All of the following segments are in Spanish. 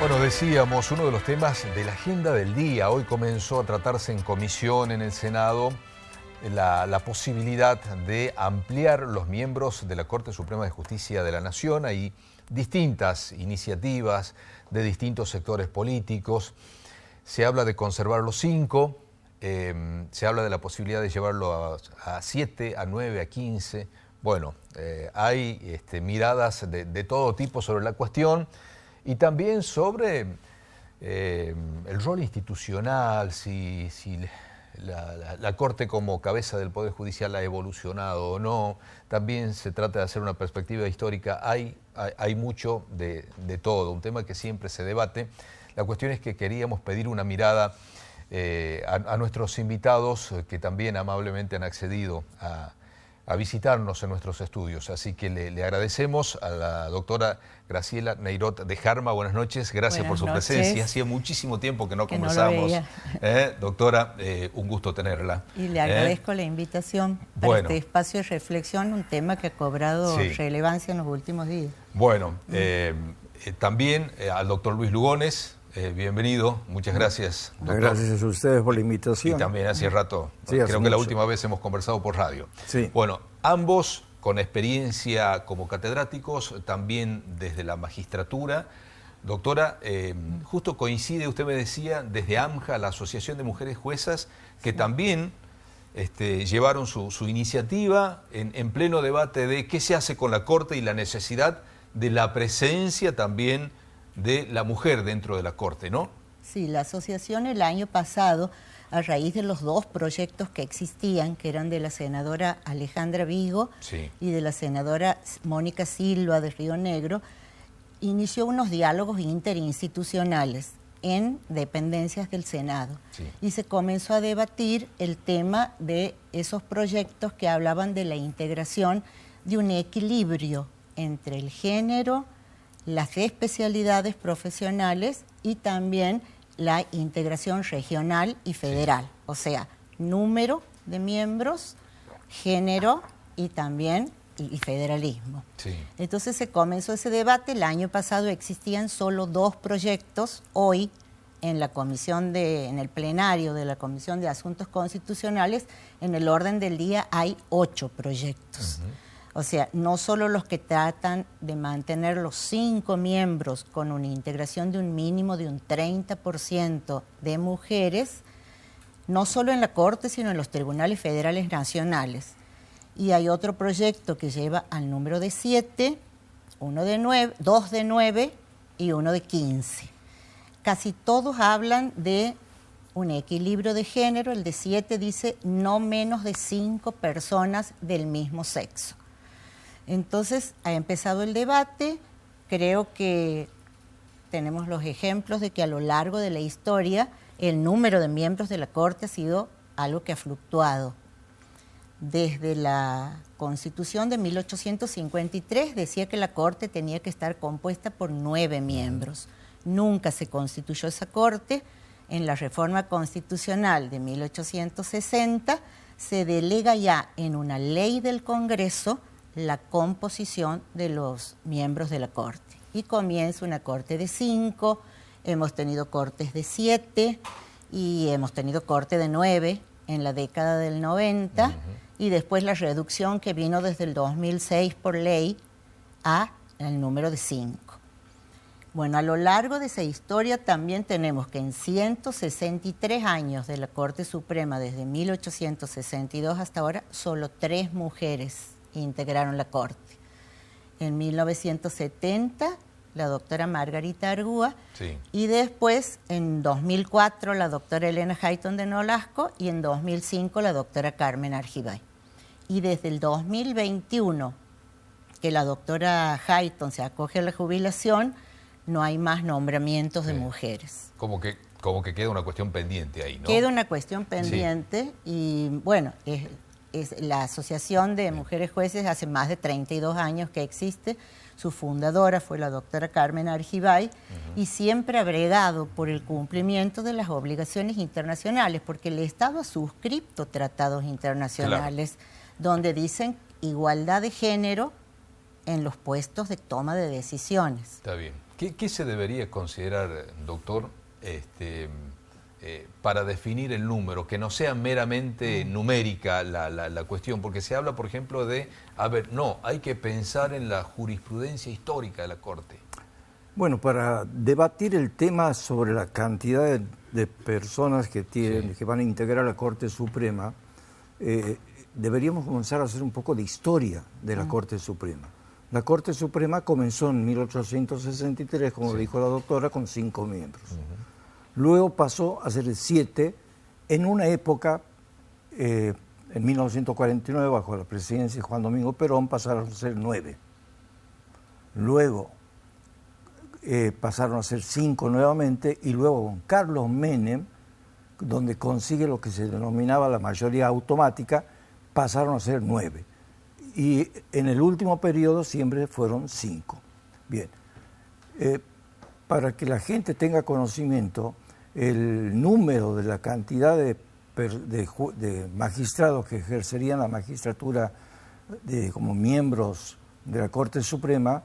Bueno, decíamos, uno de los temas de la agenda del día. Hoy comenzó a tratarse en comisión en el Senado la posibilidad de ampliar los miembros de la Corte Suprema de Justicia de la Nación. Hay distintas iniciativas de distintos sectores políticos. Se habla de conservar los 5, se habla de la posibilidad de llevarlo a 7, a 9, a 15. Bueno, hay miradas de todo tipo sobre la cuestión. Y también sobre el rol institucional, si la Corte como cabeza del Poder Judicial ha evolucionado o no. También se trata de hacer una perspectiva histórica. Hay mucho de todo, un tema que siempre se debate. La cuestión es que queríamos pedir una mirada a nuestros invitados que también amablemente han accedido a visitarnos en nuestros estudios. Así que le agradecemos a la doctora Graciela Neirot de Jarma. Buenas noches, gracias por su presencia. Hacía muchísimo tiempo que no conversábamos. Doctora, un gusto tenerla. Y le agradezco la invitación para este espacio de reflexión, un tema que ha cobrado relevancia en los últimos días. Bueno, también al doctor Luis Lugones. Bienvenido, muchas gracias, doctor. Gracias a ustedes por la invitación. Y también hace rato, creo que la última vez hemos conversado por radio. Sí. Bueno, ambos con experiencia como catedráticos, también desde la magistratura. Doctora, justo coincide, usted me decía, desde AMJA, la Asociación de Mujeres Juezas, que también llevaron su iniciativa en pleno debate de qué se hace con la Corte y la necesidad de la presencia también de la mujer dentro de la Corte, ¿no? Sí, la asociación el año pasado, a raíz de los 2 proyectos que existían, que eran de la senadora Alejandra Vigo y de la senadora Mónica Silva de Río Negro, inició unos diálogos interinstitucionales en dependencias del Senado. Y se comenzó a debatir el tema de esos proyectos que hablaban de la integración de un equilibrio entre el género, las especialidades profesionales y también la integración regional y federal, o sea, número de miembros, género y también y federalismo. Entonces se comenzó ese debate. El año pasado existían solo 2 proyectos. Hoy en el plenario de la Comisión de Asuntos Constitucionales, en el orden del día hay 8 proyectos. O sea, no solo los que tratan de mantener los 5 miembros con una integración de un mínimo de un 30% de mujeres, no solo en la Corte, sino en los tribunales federales nacionales. Y hay otro proyecto que lleva al número de 7, 2 de 9 y 1 de 15. Casi todos hablan de un equilibrio de género. El de 7 dice no menos de 5 personas del mismo sexo. Entonces, ha empezado el debate. Creo que tenemos los ejemplos de que a lo largo de la historia el número de miembros de la Corte ha sido algo que ha fluctuado. Desde la Constitución de 1853 decía que la Corte tenía que estar compuesta por 9 miembros. Nunca se constituyó esa Corte. En la reforma constitucional de 1860 se delega ya en una ley del Congreso la composición de los miembros de la Corte. Y comienza una Corte de 5, hemos tenido Cortes de 7 y hemos tenido Corte de 9 en la década del 90 y después la reducción que vino desde el 2006 por ley a el número de 5. Bueno, a lo largo de esa historia también tenemos que en 163 años de la Corte Suprema, desde 1862 hasta ahora, solo 3 mujeres integraron la Corte. En 1970, la doctora Margarita Argua, y después, en 2004, la doctora Elena Hayton de Nolasco, y en 2005, la doctora Carmen Argibay. Y desde el 2021, que la doctora Hayton se acoge a la jubilación, no hay más nombramientos de mujeres. Como que queda una cuestión pendiente ahí, ¿no? Queda una cuestión pendiente y, bueno, la Asociación de Mujeres Jueces hace más de 32 años que existe. Su fundadora fue la doctora Carmen Argibay y siempre ha bregado por el cumplimiento de las obligaciones internacionales, porque el Estado ha suscrito tratados internacionales donde dicen igualdad de género en los puestos de toma de decisiones. Está bien. ¿Qué se debería considerar, doctor, para definir el número, que no sea meramente numérica la cuestión? Porque se habla, por ejemplo, de, hay que pensar en la jurisprudencia histórica de la Corte. Bueno, para debatir el tema sobre la cantidad de personas que van a integrar la Corte Suprema, deberíamos comenzar a hacer un poco de historia de la Corte Suprema. La Corte Suprema comenzó en 1863, como dijo la doctora, con 5 miembros. Luego pasó a ser 7, en una época, en 1949, bajo la presidencia de Juan Domingo Perón, pasaron a ser 9. Luego pasaron a ser 5 nuevamente, y luego con Carlos Menem, donde consigue lo que se denominaba la mayoría automática, pasaron a ser 9. Y en el último periodo siempre fueron 5. Bien, para que la gente tenga conocimiento, el número de la cantidad de magistrados que ejercerían la magistratura como miembros de la Corte Suprema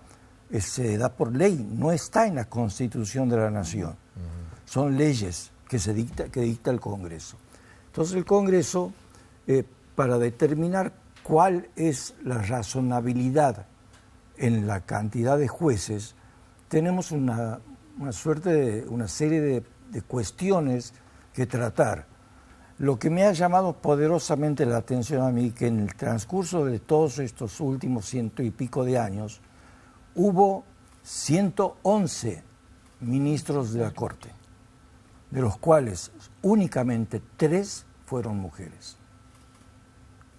se da por ley, no está en la Constitución de la Nación. Son leyes que dicta el Congreso. Entonces el Congreso, para determinar cuál es la razonabilidad en la cantidad de jueces, tenemos una serie de cuestiones que tratar. Lo que me ha llamado poderosamente la atención a mí, que en el transcurso de todos estos últimos 100 y pico de años, hubo 111 ministros de la Corte, de los cuales únicamente 3 fueron mujeres,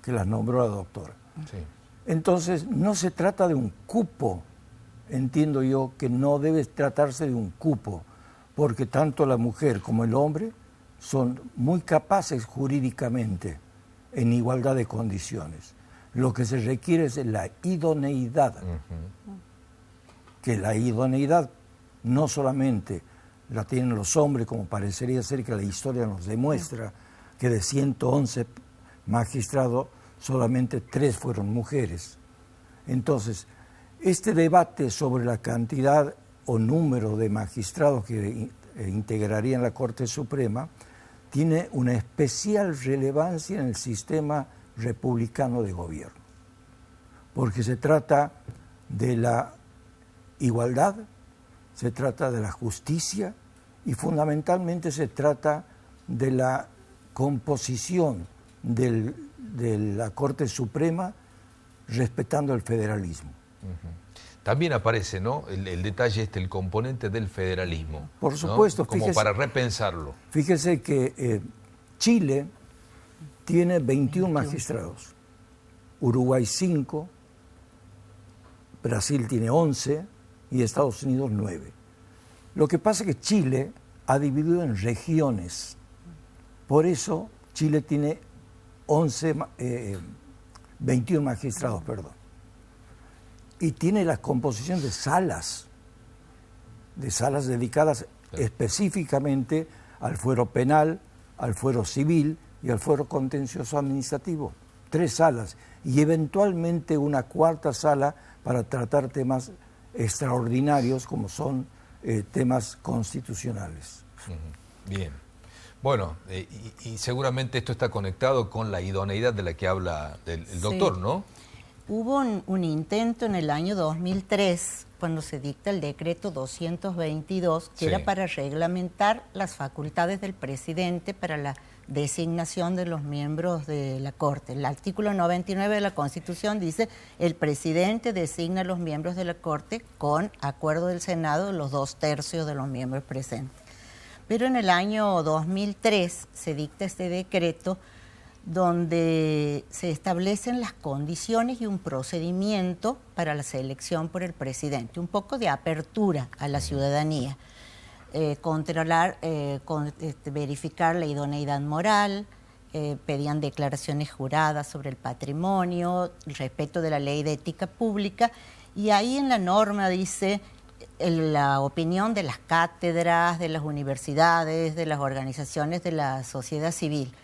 que las nombró la doctora. Sí. Entonces, no se trata de un cupo, entiendo yo que no debe tratarse de un cupo, porque tanto la mujer como el hombre son muy capaces jurídicamente en igualdad de condiciones. Lo que se requiere es la idoneidad, que la idoneidad no solamente la tienen los hombres, como parecería ser que la historia nos demuestra, que de 111 magistrados solamente 3 fueron mujeres. Entonces, este debate sobre la cantidad o número de magistrados que integrarían la Corte Suprema tiene una especial relevancia en el sistema republicano de gobierno, porque se trata de la igualdad, se trata de la justicia y fundamentalmente se trata de la composición de la Corte Suprema respetando el federalismo. También aparece, ¿no?, el detalle el componente del federalismo. Por supuesto. ¿no? Como para repensarlo. Fíjese que Chile tiene 21 magistrados, Uruguay 5, Brasil tiene 11 y Estados Unidos 9. Lo que pasa es que Chile ha dividido en regiones. Por eso Chile tiene 21 magistrados, perdón. Y tiene la composición de salas dedicadas específicamente al fuero penal, al fuero civil y al fuero contencioso administrativo. 3 salas y eventualmente una 4ª sala para tratar temas extraordinarios como son temas constitucionales. Bien. Bueno, y seguramente esto está conectado con la idoneidad de la que habla el doctor, ¿no? Hubo un intento en el año 2003, cuando se dicta el decreto 222, que era para reglamentar las facultades del presidente para la designación de los miembros de la Corte. El artículo 99 de la Constitución dice: el presidente designa a los miembros de la Corte con acuerdo del Senado de los 2/3 de los miembros presentes. Pero en el año 2003 se dicta este decreto donde se establecen las condiciones y un procedimiento para la selección por el presidente, un poco de apertura a la ciudadanía, controlar, verificar la idoneidad moral, pedían declaraciones juradas sobre el patrimonio, el respeto de la ley de ética pública, y ahí en la norma dice la opinión de las cátedras, de las universidades, de las organizaciones de la sociedad civil.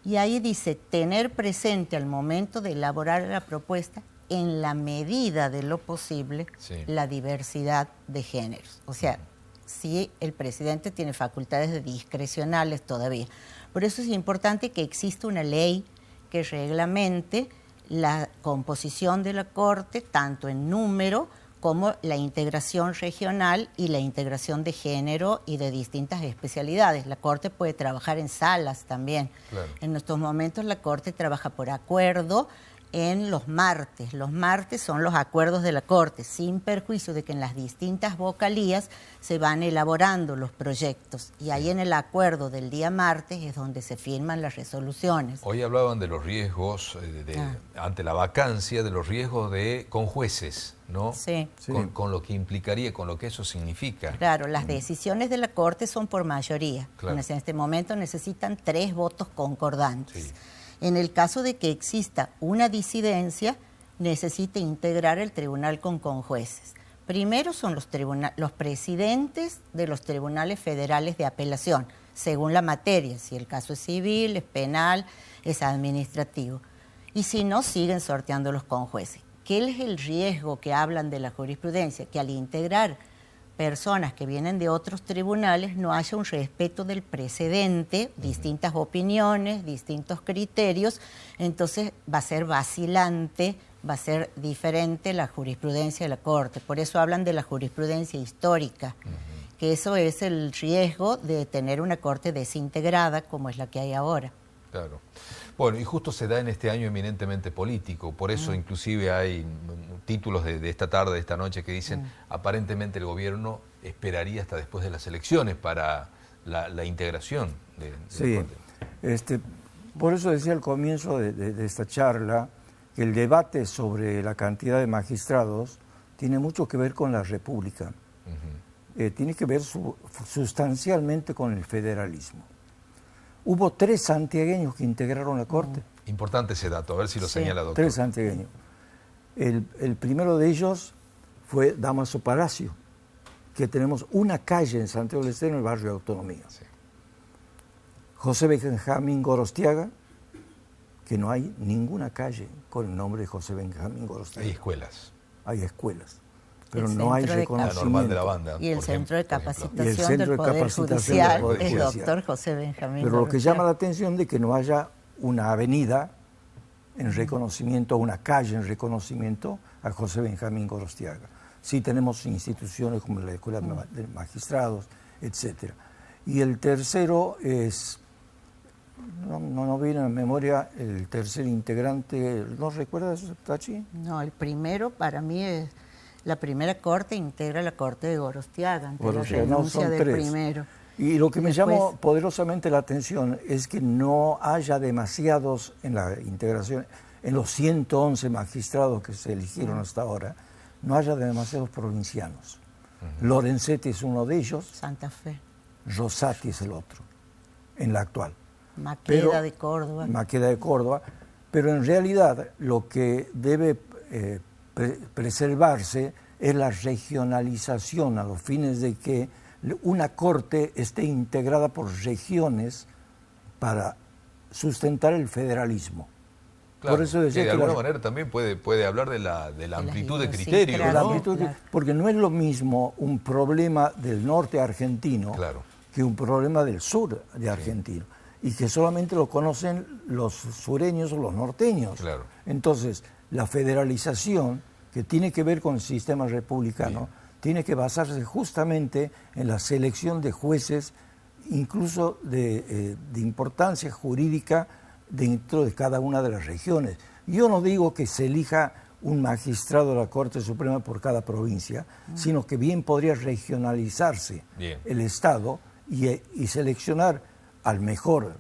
Y ahí dice tener presente al momento de elaborar la propuesta en la medida de lo posible, la diversidad de géneros. O sea, sí, el presidente tiene facultades discrecionales todavía. Por eso es importante que exista una ley que reglamente la composición de la Corte, tanto en número como la integración regional y la integración de género y de distintas especialidades. La Corte puede trabajar en salas también. Claro. En estos momentos la Corte trabaja por acuerdo en los martes. Los martes son los acuerdos de la Corte, sin perjuicio de que en las distintas vocalías se van elaborando los proyectos. Y ahí en el acuerdo del día martes es donde se firman las resoluciones. Hoy hablaban de los riesgos, ante la vacancia, de los riesgos con jueces, ¿no? Sí. Con lo que implicaría, con lo que eso significa. Claro, las decisiones de la Corte son por mayoría. Claro. En este momento necesitan 3 votos concordantes. Sí. En el caso de que exista una disidencia, necesita integrar el tribunal con conjueces. Primero son los presidentes de los tribunales federales de apelación, según la materia, si el caso es civil, es penal, es administrativo. Y si no, siguen sorteando los conjueces. ¿Qué es el riesgo que hablan de la jurisprudencia? Que al integrar personas que vienen de otros tribunales no haya un respeto del precedente, distintas opiniones, distintos criterios, entonces va a ser vacilante, va a ser diferente la jurisprudencia de la Corte. Por eso hablan de la jurisprudencia histórica, que eso es el riesgo de tener una Corte desintegrada como es la que hay ahora. Claro. Bueno, y justo se da en este año eminentemente político, por eso inclusive hay títulos de esta tarde, de esta noche, que dicen aparentemente el gobierno esperaría hasta después de las elecciones para la integración de por eso decía al comienzo de esta charla que el debate sobre la cantidad de magistrados tiene mucho que ver con la República, tiene que ver sustancialmente con el federalismo. Hubo 3 santiagueños que integraron la Corte. Importante ese dato, a ver si lo señala, doctor. 3 santiagueños. El primero de ellos fue Damaso Palacio, que tenemos una calle en Santiago del Estero, en el barrio de Autonomía. Sí. José Benjamín Gorostiaga, que no hay ninguna calle con el nombre de José Benjamín Gorostiaga. Hay escuelas. Hay escuelas, pero no hay reconocimiento. Normal de la banda, y el Centro de Capacitación del Poder Judicial es doctor José Benjamín. Pero lo que llama la atención de que no haya una avenida en reconocimiento, una calle en reconocimiento a José Benjamín Gorostiaga. Sí tenemos instituciones como la Escuela de Magistrados, etc. Y el tercero es, no viene a la memoria, el tercer integrante, ¿no recuerdas, Tachi? No, el primero para mí es, la primera Corte integra la Corte de Gorostiaga, ante la renuncia del primero. Y lo que me llamó poderosamente la atención es que no haya demasiados en la integración, en los 111 magistrados que se eligieron hasta ahora, no haya demasiados provincianos. Lorenzetti es uno de ellos. Santa Fe. Rosati es el otro, en la actual. Maqueda de Córdoba. Maqueda de Córdoba. Pero en realidad lo que debe preservarse es la regionalización a los fines de que una corte esté integrada por regiones para sustentar el federalismo. Claro, por eso decía que de alguna manera también puede hablar de la amplitud de criterios, sí, claro, ¿no? Claro. Porque no es lo mismo un problema del norte argentino que un problema del sur de Argentina, y que solamente lo conocen los sureños o los norteños. Claro. Entonces, la federalización, que tiene que ver con el sistema republicano, tiene que basarse justamente en la selección de jueces, incluso de importancia jurídica dentro de cada una de las regiones. Yo no digo que se elija un magistrado de la Corte Suprema por cada provincia, sino que bien podría regionalizarse el Estado y seleccionar al mejor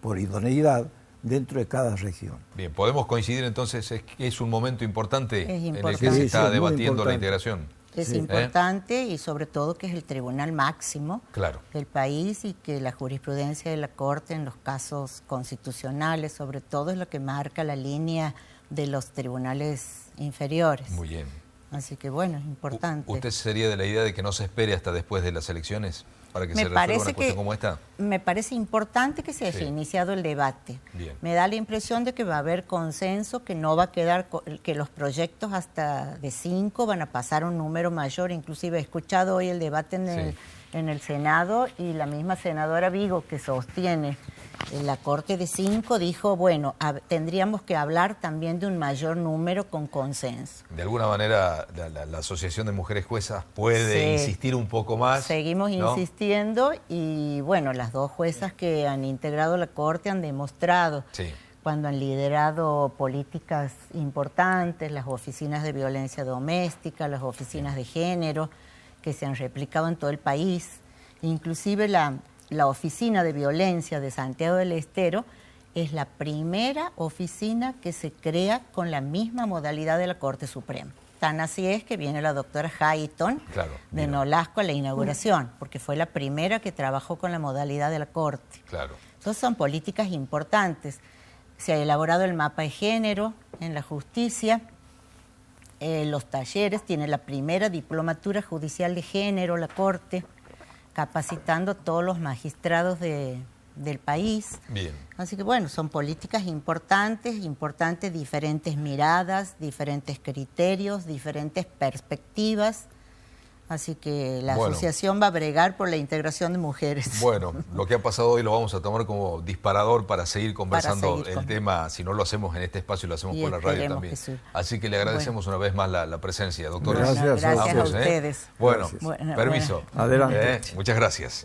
por idoneidad dentro de cada región. Bien, podemos coincidir entonces que es un momento importante en el que se está debatiendo la integración. Es importante y sobre todo que es el tribunal máximo del país y que la jurisprudencia de la Corte en los casos constitucionales sobre todo es lo que marca la línea de los tribunales inferiores. Muy bien. Así que bueno, es importante. ¿Usted sería de la idea de que no se espere hasta después de las elecciones para que se resuelva una cuestión como esta? Me parece importante que se haya iniciado el debate. Bien. Me da la impresión de que va a haber consenso, que no va a quedar, que los proyectos hasta de 5 van a pasar a un número mayor. Inclusive he escuchado hoy el debate en el Senado y la misma senadora Vigo, que sostiene la Corte de 5, dijo, bueno, tendríamos que hablar también de un mayor número con consenso. De alguna manera la Asociación de Mujeres Juezas puede insistir un poco más. Seguimos insistiendo y bueno, las 2 juezas que han integrado la Corte han demostrado cuando han liderado políticas importantes, las oficinas de violencia doméstica, las oficinas de género, que se han replicado en todo el país, inclusive la oficina de violencia de Santiago del Estero es la primera oficina que se crea con la misma modalidad de la Corte Suprema. Tan así es que viene la doctora Hayton de Nolasco a la inauguración, porque fue la primera que trabajó con la modalidad de la Corte. Entonces son políticas importantes. Se ha elaborado el mapa de género en la justicia. Los talleres, tiene la primera diplomatura judicial de género, la Corte, capacitando a todos los magistrados del país. Bien. Así que bueno, son políticas importantes, diferentes miradas, diferentes criterios, diferentes perspectivas. Así que la asociación va a bregar por la integración de mujeres. Bueno, lo que ha pasado hoy lo vamos a tomar como disparador para seguir conversando el tema. Si no lo hacemos en este espacio, lo hacemos por la radio también. Así que le agradecemos una vez más la presencia, doctora. Gracias a ustedes. Bueno, permiso. Adelante. Muchas gracias.